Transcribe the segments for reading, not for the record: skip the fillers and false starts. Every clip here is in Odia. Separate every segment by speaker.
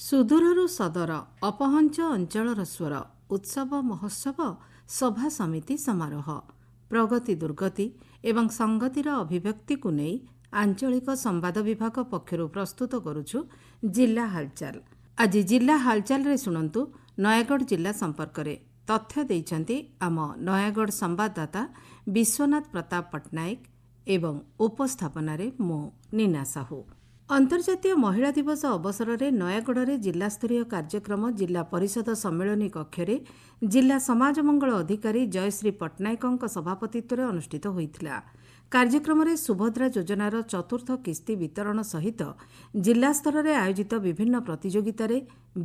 Speaker 1: ସୁଦୂରରୁ ସଦର ଅପହଞ୍ଚ ଅଞ୍ଚଳର ସ୍ୱର ଉତ୍ସବ ମହୋତ୍ସବ ସଭା ସମିତି ସମାରୋହ ପ୍ରଗତି ଦୁର୍ଗତି ଏବଂ ସଂଗତିର ଅଭିବ୍ୟକ୍ତିକୁ ନେଇ ଆଞ୍ଚଳିକ ସମ୍ବାଦ ବିଭାଗ ପକ୍ଷରୁ ପ୍ରସ୍ତୁତ କରୁଛୁ ଜିଲ୍ଲା ହାଲଚାଲ। ଆଜି ଜିଲ୍ଲା ହାଲଚାଲରେ ଶୁଣନ୍ତୁ ନୟାଗଡ଼ ଜିଲ୍ଲା ସମ୍ପର୍କରେ ତଥ୍ୟ ଦେଇଛନ୍ତି ଆମ ନୟାଗଡ଼ ସମ୍ବାଦଦାତା ବିଶ୍ୱନାଥ ପ୍ରତାପ ପଟ୍ଟନାୟକ ଏବଂ ଉପସ୍ଥାପନାରେ ମୁଁ ନୀନା ସାହୁ। ଅନ୍ତର୍ଜାତୀୟ ମହିଳା ଦିବସ ଅବସରରେ ନୟାଗଡ଼ରେ ଜିଲ୍ଲାସ୍ତରୀୟ କାର୍ଯ୍ୟକ୍ରମ ଜିଲ୍ଲା ପରିଷଦ ସମ୍ମିଳନୀ କକ୍ଷରେ ଜିଲ୍ଲା ସମାଜ ମଙ୍ଗଳ ଅଧିକାରୀ ଜୟଶ୍ରୀ ପଟ୍ଟନାୟକଙ୍କ ସଭାପତିତ୍ୱରେ ଅନୁଷ୍ଠିତ ହୋଇଥିଲା। କାର୍ଯ୍ୟକ୍ରମରେ ସୁଭଦ୍ରା ଯୋଜନାର ଚତୁର୍ଥ କିସ୍ତି ବିତରଣ ସହିତ ଜିଲ୍ଲା ସ୍ତରରେ ଆୟୋଜିତ ବିଭିନ୍ନ ପ୍ରତିଯୋଗିତାରେ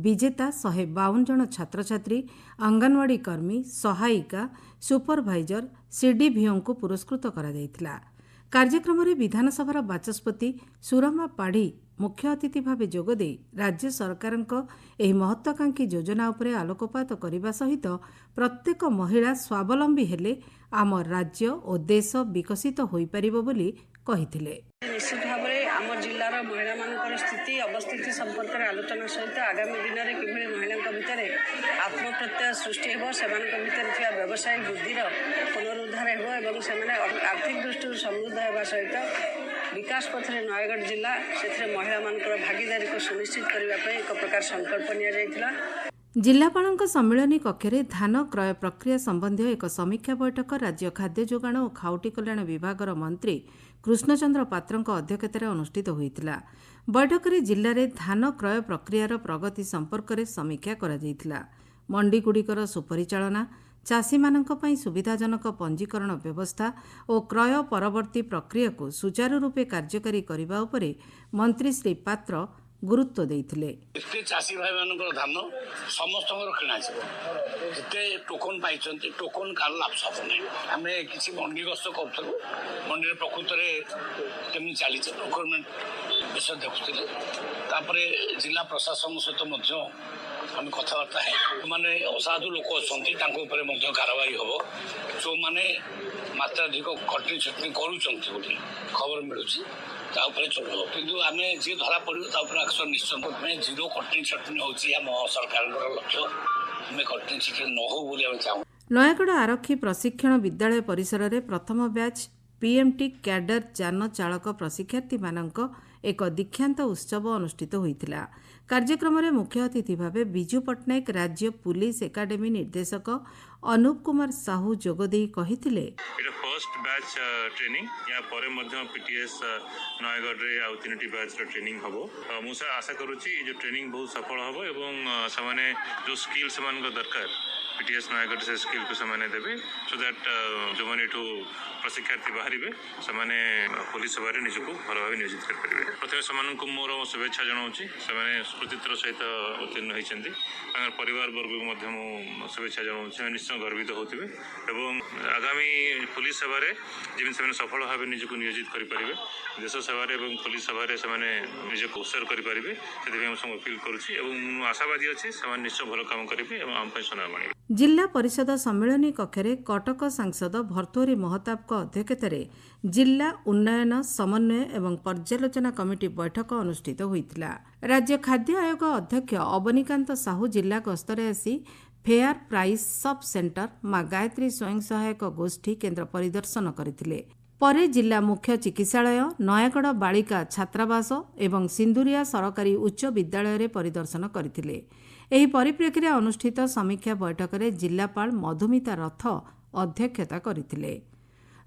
Speaker 1: ବିଜେତା 152 ଜଣ ଛାତ୍ରଛାତ୍ରୀ, ଅଙ୍ଗନୱାଡି କର୍ମୀ, ସହାୟିକା, ସୁପରଭାଇଜର, ସିଡିଭିଓଙ୍କୁ ପୁରସ୍କୃତ କରାଯାଇଥିଲା। କାର୍ଯ୍ୟକ୍ରମରେ ବିଧାନସଭାର ବାଚସ୍ପତି ସୁରମା ପାଢ଼ୀ ମୁଖ୍ୟ ଅତିଥି ଭାବେ ଯୋଗଦେଇ ରାଜ୍ୟ ସରକାରଙ୍କ ଏହି ମହତ୍ୱାକାଂକ୍ଷୀ ଯୋଜନା ଉପରେ ଆଲୋକପାତ କରିବା ସହିତ ପ୍ରତ୍ୟେକ ମହିଳା ସ୍ୱାବଲମ୍ବୀ ହେଲେ ଆମ ରାଜ୍ୟ ଓ ଦେଶ ବିକଶିତ ହୋଇପାରିବ ବୋଲି କହିଥିଲେ।
Speaker 2: ନିଶ୍ଚିତ ଭାବରେ ଆମ ଜିଲ୍ଲାର ମହିଳାମାନଙ୍କର ସ୍ଥିତି ଅବସ୍ଥିତି ସମ୍ପର୍କରେ ଆଲୋଚନା ସହିତ ଆଗାମୀ ଦିନରେ କିଭଳି ମହିଳାଙ୍କ ଭିତରେ ଆତ୍ମପ୍ରତ୍ୟୟ ସୃଷ୍ଟି ହେବ, ସେମାନଙ୍କ ଭିତରେ ଥିବା ବ୍ୟବସାୟିକ ବୃଦ୍ଧିର ପୁନରୁଦ୍ଧାର ହେବ ଏବଂ ସେମାନେ ଆର୍ଥିକ ଦୃଷ୍ଟିରୁ ସମୃଦ୍ଧ ହେବା ସହିତ ବିକାଶ ପଥରେ ନୟାଗଡ଼ ଜିଲ୍ଲା ସେଥିରେ ମହିଳାମାନଙ୍କର ଭାଗିଦାରୀକୁ ସୁନିଶ୍ଚିତ କରିବା ପାଇଁ ଏକ ପ୍ରକାର ସଂକଳ୍ପ ନିଆଯାଇଥିଲା।
Speaker 1: ଜିଲ୍ଲାପାଳଙ୍କ ସମ୍ମିଳନୀ କକ୍ଷରେ ଧାନ କ୍ରୟ ପ୍ରକ୍ରିୟା ସମ୍ବନ୍ଧୀୟ ଏକ ସମୀକ୍ଷା ବୈଠକ ରାଜ୍ୟ ଖାଦ୍ୟ ଯୋଗାଣ ଓ ଖାଉଟି କଲ୍ୟାଣ ବିଭାଗର ମନ୍ତ୍ରୀ କୃଷ୍ଣଚନ୍ଦ୍ର ପାତ୍ରଙ୍କ ଅଧ୍ୟକ୍ଷତାରେ ଅନୁଷ୍ଠିତ ହୋଇଥିଲା। ବୈଠକରେ ଜିଲ୍ଲାରେ ଧାନ କ୍ରୟ ପ୍ରକ୍ରିୟାର ପ୍ରଗତି ସମ୍ପର୍କରେ ସମୀକ୍ଷା କରାଯାଇଥିଲା। ମଣ୍ଡିଗୁଡ଼ିକର ସୁପରିଚାଳନା, ଚାଷୀମାନଙ୍କ ପାଇଁ ସୁବିଧାଜନକ ପଞ୍ଜୀକରଣ ବ୍ୟବସ୍ଥା ଓ କ୍ରୟ ପରବର୍ତ୍ତୀ ପ୍ରକ୍ରିୟାକୁ ସୁଚାରୁ ରୂପେ କାର୍ଯ୍ୟକାରୀ କରିବା ଉପରେ ମନ୍ତ୍ରୀ ଶ୍ରୀ ପାତ୍ର ଗୁରୁତ୍ୱ ଦେଇଥିଲେ।
Speaker 3: ଏତେ ଚାଷୀ ଭାଇମାନଙ୍କର ଧାନ ସମସ୍ତଙ୍କର କିଣାଯିବ, ଯେତେ ଟୋକନ ପାଇଛନ୍ତି ଟୋକନ କାହାର ଲାଭ ନାହିଁ। ଆମେ କିଛି ମଣ୍ଡି ଗସ୍ତ କରୁଥିଲୁ, ମଣ୍ଡିରେ ପ୍ରକୃତରେ କେମିତି ଚାଲିଛି ପ୍ରୋକ୍ୟୁରମେଣ୍ଟ ବିଷୟ ଦେଖୁଥିଲେ। ତାପରେ ଜିଲ୍ଲା ପ୍ରଶାସନ ସହିତ ମଧ୍ୟ ଆମେ କଥାବାର୍ତ୍ତା ମାନେ ଅସାଧୁ ଲୋକ ଅଛନ୍ତି ତାଙ୍କ ଉପରେ ମଧ୍ୟ କାରବାରୀ ହେବ, ଯେଉଁମାନେ ମାତ୍ରାଧିକ କଟନୀ ଛଟନୀ କରୁଛନ୍ତି ବୋଲି ଖବର ମିଳୁଛି ତା ଉପରେ ଚଳିବ। କିନ୍ତୁ ଆମେ ଯିଏ ଧରା ପଡ଼ିବ ତା ଉପରେ ଆକ୍ସନ ନିଶ୍ଚୟ ପାଇଁ ଜିରୋ କଟନୀ ଛଟନୀ ହେଉଛି ଆମ ସରକାରଙ୍କର ଲକ୍ଷ୍ୟ। ଆମେ କଟନୀ ଛଟନୀ ନ ହଉ ବୋଲି ଆମେ ଚାହୁଁ।
Speaker 1: ନୟାଗଡ଼ ଆରକ୍ଷୀ ପ୍ରଶିକ୍ଷଣ ବିଦ୍ୟାଳୟ ପରିସରରେ ପ୍ରଥମ ବ୍ୟାଚ୍ ପିଏମ୍ଟି କ୍ୟାଡର ଯାନ ଚାଳକ ପ୍ରଶିକ୍ଷାର୍ଥୀମାନଙ୍କ ଏକ ଦୀକ୍ଷାନ୍ତ ଉତ୍ସବ ଅନୁଷ୍ଠିତ ହୋଇଥିଲା। କାର୍ଯ୍ୟକ୍ରମରେ ମୁଖ୍ୟ ଅତିଥି ଭାବେ ବିଜୁ ପଟ୍ଟନାୟକ ରାଜ୍ୟ ପୁଲିସ ଏକାଡେମୀ ନିର୍ଦ୍ଦେଶକ ଅନୁପ କୁମାର ସାହୁ ଯୋଗଦେଇ କହିଥିଲେ,
Speaker 4: ଫର୍ଷ୍ଟ ବ୍ୟାଚ୍ ଟ୍ରେନିଂ या ପରେ ମଧ୍ୟ ପିଟିଏସ୍ ନୟାଗଡ଼ରେ ଆଉ 3ଟି ବ୍ୟାଚ୍ର ଟ୍ରେନିଂ ହେବ। ମୁଁ ଆଶା କରୁଛି ଏ ଯେଉଁ ଟ୍ରେନିଂ ବହୁତ ସଫଳ ହେବ ଏବଂ ସେମାନେ ଯେଉଁ ସ୍କିଲ୍ ସେମାନଙ୍କ ଦରକାର ପିଟିଏସ୍ ନୟାଗଡ଼ ସେ ସ୍କିଲ୍କୁ ସେମାନେ ଦେବେ, ସୋ ଦ୍ୟାଟ୍ ଯେଉଁମାନେ ଏଠୁ ପ୍ରଶିକ୍ଷାର୍ଥୀ ବାହାରିବେ ସେମାନେ ପୋଲିସ ସେବାରେ ନିଜକୁ ଭଲ ଭାବେ ନିୟୋଜିତ କରିପାରିବେ। ପ୍ରଥମେ ସେମାନଙ୍କୁ ମୋର ଶୁଭେଚ୍ଛା ଜଣାଉଛି। ସେମାନେ କୃତିତ୍ୱର ସହିତ ଉତ୍ତୀର୍ଣ୍ଣ ହୋଇଛନ୍ତି। ତାଙ୍କର ପରିବାର ବର୍ଗକୁ ମଧ୍ୟ ମୁଁ ଶୁଭେଚ୍ଛା ଜଣାଉଛି। ସେମାନେ ନିଶ୍ଚୟ ଗର୍ବିତ ହେଉଥିବେ ଏବଂ ଆଗାମୀ ପୋଲିସ ସେବାରେ ଯେମିତି ସେମାନେ ସଫଳ ଭାବେ ନିଜକୁ ନିୟୋଜିତ କରିପାରିବେ, ଦେଶ ସେବାରେ ଏବଂ ପୋଲିସ ସେବାରେ ସେମାନେ ନିଜକୁ ଉତ୍ସର୍ଗ କରିପାରିବେ, ସେଥିପାଇଁ ମୁଁ ସବୁ ଅପିଲ୍ କରୁଛି ଏବଂ ମୁଁ ଆଶାବାଦୀ ଅଛି ସେମାନେ ନିଶ୍ଚୟ ଭଲ କାମ କରିବେ ଏବଂ ଆମ ପାଇଁ ସୁନାମ ଆଣିବେ।
Speaker 1: ଜିଲ୍ଲା ପରିଷଦ ସମ୍ମିଳନୀ କକ୍ଷରେ କଟକ ସାଂସଦ ଭର୍ତ୍ତୃହରି ମହତାବଙ୍କ ଅଧ୍ୟକ୍ଷତାରେ ଜିଲ୍ଲା ଉନ୍ନୟନ ସମନ୍ୱୟ ଏବଂ ପର୍ଯ୍ୟାଲୋଚନା କମିଟି ବୈଠକ ଅନୁଷ୍ଠିତ ହୋଇଥିଲା। ରାଜ୍ୟ ଖାଦ୍ୟ ଆୟୋଗ ଅଧ୍ୟକ୍ଷ ଅବନୀକାନ୍ତ ସାହୁ ଜିଲ୍ଲା ଗସ୍ତରେ ଆସି ଫେୟାର ପ୍ରାଇସ୍ ସବ୍ ସେଣ୍ଟର ମା ଗାୟତ୍ରୀ ସ୍ୱୟଂ ସହାୟକ ଗୋଷ୍ଠୀ କେନ୍ଦ୍ର ପରିଦର୍ଶନ କରିଥିଲେ। ପରେ ଜିଲ୍ଲା ମୁଖ୍ୟ ଚିକିତ୍ସାଳୟ, ନୟାଗଡ଼ ବାଳିକା ଛାତ୍ରାବାସ ଏବଂ ସିନ୍ଦୁରିଆ ସରକାରୀ ଉଚ୍ଚ ବିଦ୍ୟାଳୟରେ ପରିଦର୍ଶନ କରିଥିଲେ। ଏହି ପରିପ୍ରେକ୍ଷୀରେ ଅନୁଷ୍ଠିତ ସମୀକ୍ଷା ବୈଠକରେ ଜିଲ୍ଲାପାଳ ମଧୁମିତା ରଥ ଅଧ୍ୟକ୍ଷତା କରିଥିଲେ।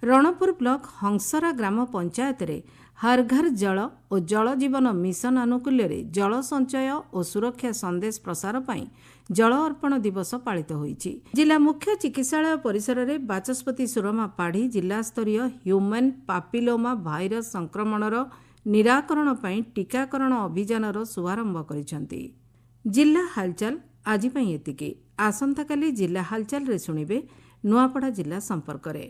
Speaker 1: ରଣପୁର ବ୍ଲକ ହଂସରା ଗ୍ରାମ ପଞ୍ଚାୟତରେ ହର୍ ଘର ଜଳ ଓ ଜଳ ଜୀବନ ମିଶନ ଆନୁକୂଲ୍ୟରେ ଜଳ ସଞ୍ଚୟ ଓ ସୁରକ୍ଷା ସନ୍ଦେଶ ପ୍ରସାର ପାଇଁ ଜଳ ଅର୍ପଣ ଦିବସ ପାଳିତ ହୋଇଛି। ଜିଲ୍ଲା ମୁଖ୍ୟ ଚିକିତ୍ସାଳୟ ପରିସରରେ ବାଚସ୍ପତି ସୁରମା ପାଢ଼ୀ ଜିଲ୍ଲାସ୍ତରୀୟ ହ୍ୟୁମାନ୍ ପାପିଲୋମା ଭାଇରସ ସଂକ୍ରମଣର ନିରାକରଣ ପାଇଁ ଟିକାକରଣ ଅଭିଯାନର ଶୁଭାରମ୍ଭ କରିଛନ୍ତି। ଜିଲ୍ଲା ହାଲଚାଲ ଆଜି ପାଇଁ ଏତିକି। ଆସନ୍ତାକାଲି ଜିଲ୍ଲା ହାଲଚାଲରେ ଶୁଣିବେ ନୂଆପଡ଼ା ଜିଲ୍ଲା ସମ୍ପର୍କରେ।